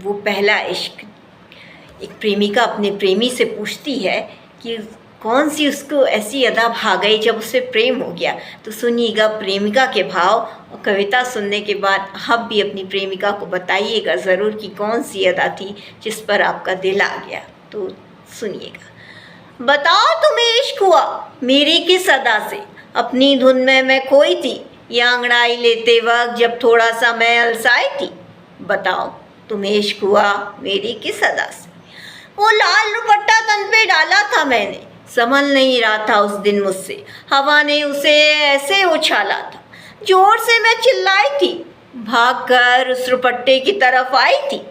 वो पहला इश्क। एक प्रेमिका अपने प्रेमी से पूछती है कि कौन सी उसको ऐसी अदा भा गई जब उससे प्रेम हो गया। तो सुनिएगा प्रेमिका के भाव, और कविता सुनने के बाद आप भी अपनी प्रेमिका को बताइएगा ज़रूर कि कौन सी अदा थी जिस पर आपका दिल आ गया। तो सुनिएगा। बताओ तुम्हें इश्क हुआ मेरी किस अदा से, अपनी धुन में मैं खोई थी या अंगड़ाई लेते वक्त जब थोड़ा सा मैं अलसाई थी। बताओ तुम्हें इश्क हुआ मेरी किस अदा से। वो लाल दुपट्टा तन पे डाला था मैंने, संभल नहीं रहा था उस दिन मुझसे, हवा ने उसे ऐसे उछाला था, जोर से मैं चिल्लाई थी, भागकर उस दुपट्टे की तरफ आई थी।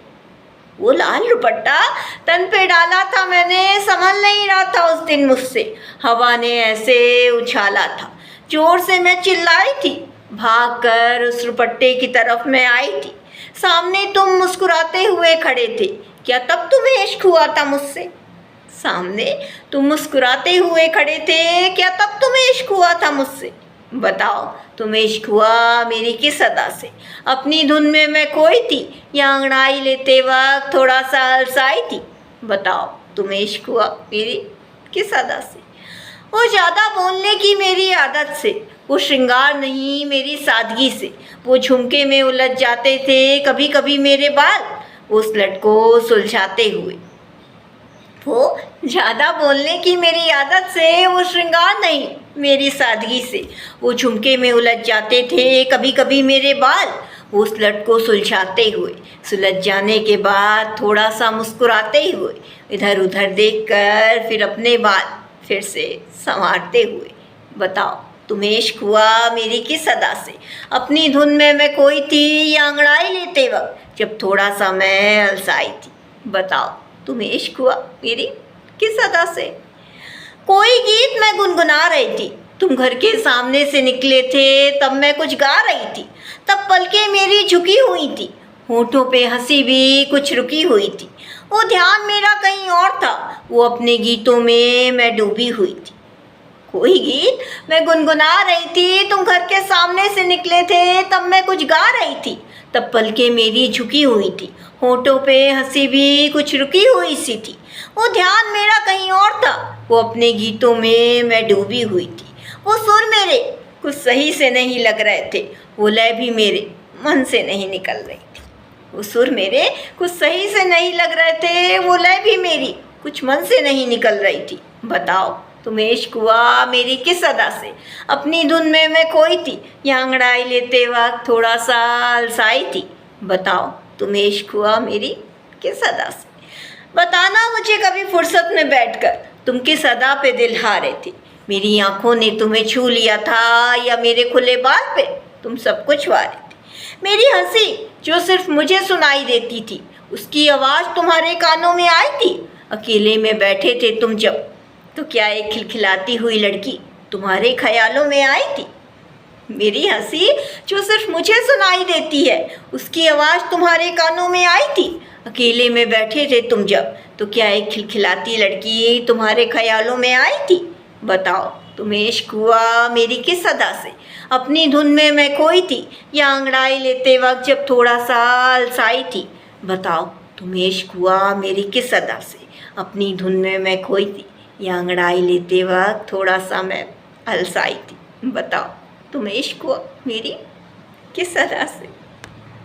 वो लाल दुपट्टा तन पे डाला था मैंने, संभल नहीं रहा था उस दिन मुझसे, हवा ने ऐसे उछाला था, जोर से मैं चिल्लाई थी, भागकर उस दुपट्टे की तरफ मैं आई थी। सामने तुम मुस्कुराते हुए खड़े थे, क्या तब तुम्हें इश्क हुआ था मुझसे। सामने तुम मुस्कुराते हुए खड़े थे, क्या तब तुम्हें इश्क हुआ था मुझसे। बताओ तुम्हें इश्क हुआ मेरी किस अदा से, अपनी धुन में मैं खोई थी या अंगड़ाई लेते वक्त थोड़ा सा अलसाई थी। बताओ तुम्हें इश्क हुआ मेरी किस अदा से। वो ज़्यादा बोलने की मेरी आदत से, वो श्रृंगार नहीं मेरी सादगी से, वो झुमके में उलझ जाते थे कभी कभी मेरे बाल, उस लट को सुलझाते हुए। वो ज़्यादा बोलने की मेरी आदत से, वो श्रृंगार नहीं मेरी सादगी से, वो झुमके में उलझ जाते थे कभी कभी मेरे बाल, उस लट को सुलझाते हुए। सुलझ जाने के बाद थोड़ा सा मुस्कुराते हुए, इधर उधर देखकर फिर अपने बाल फिर से संवारते हुए। बताओ तुम्हें इश्क हुआ मेरी किस अदा से, अपनी धुन में मैं खोई थी या अंगड़ाई लेते वक्त जब थोड़ा सा मैं अलसाई थी। बताओ तुम्हें इश्क हुआ मेरी किस अदा से। कोई गीत मैं गुनगुना रही थी, तुम घर के सामने से निकले थे, तब मैं कुछ गा रही थी, तब पलकें मेरी झुकी हुई थी, होठों पे हंसी भी कुछ रुकी हुई थी। वो ध्यान मेरा कहीं और था, वो अपने गीतों में मैं डूबी हुई थी। कोई गीत मैं गुनगुना रही थी, तुम घर के सामने से निकले थे, तब मैं कुछ गा रही थी, तब पलकें मेरी झुकी हुई थी, होठों पे हंसी भी कुछ रुकी हुई सी थी। वो ध्यान मेरा कहीं और था, वो अपने गीतों में मैं डूबी हुई थी। वो सुर मेरे कुछ सही से नहीं लग रहे थे, वो लय भी मेरे मन से नहीं निकल रही थी। वो सुर मेरे कुछ सही से नहीं लग रहे थे, वो लय भी मेरी कुछ मन से नहीं निकल रही थी। बताओ तुम्हें इश्क हुआ मेरी किस अदा से, अपनी धुन में मैं खोई थी या अंगड़ाई लेते वक्त थोड़ा सा अलसाई थी। बताओ तुम्हें इश्क हुआ मेरी किस अदा से। बताना मुझे कभी फुर्सत में बैठकर तुम किस अदा पे दिल हारे थे, मेरी आंखों ने तुम्हें छू लिया था या मेरे खुले बाल पे तुम सब कुछ वारे थे। मेरी हंसी जो सिर्फ मुझे सुनाई देती थी, उसकी आवाज़ तुम्हारे कानों में आई थी। अकेले में बैठे थे तुम जब, तो क्या एक खिलखिलाती हुई लड़की तुम्हारे ख्यालों में आई थी। मेरी हंसी जो सिर्फ मुझे सुनाई देती है, उसकी आवाज़ तुम्हारे कानों में आई थी। अकेले में बैठे थे तुम जब, तो क्या एक खिलखिलाती लड़की तुम्हारे ख्यालों में आई थी। बताओ तुम्हें इश्क हुआ मेरी किस अदा से, अपनी धुन में मैं खोई थी या अंगड़ाई लेते वक्त जब थोड़ा सा अलसाई थी। बताओ तुम्हें इश्क हुआ मेरी किस अदा से, अपनी धुन में मैं खोई थी या अंगड़ाई लेते वक्त थोड़ा सा मैं अलसाई थी। बताओ तुम्हें इश्क हुआ मेरी किस अदा से।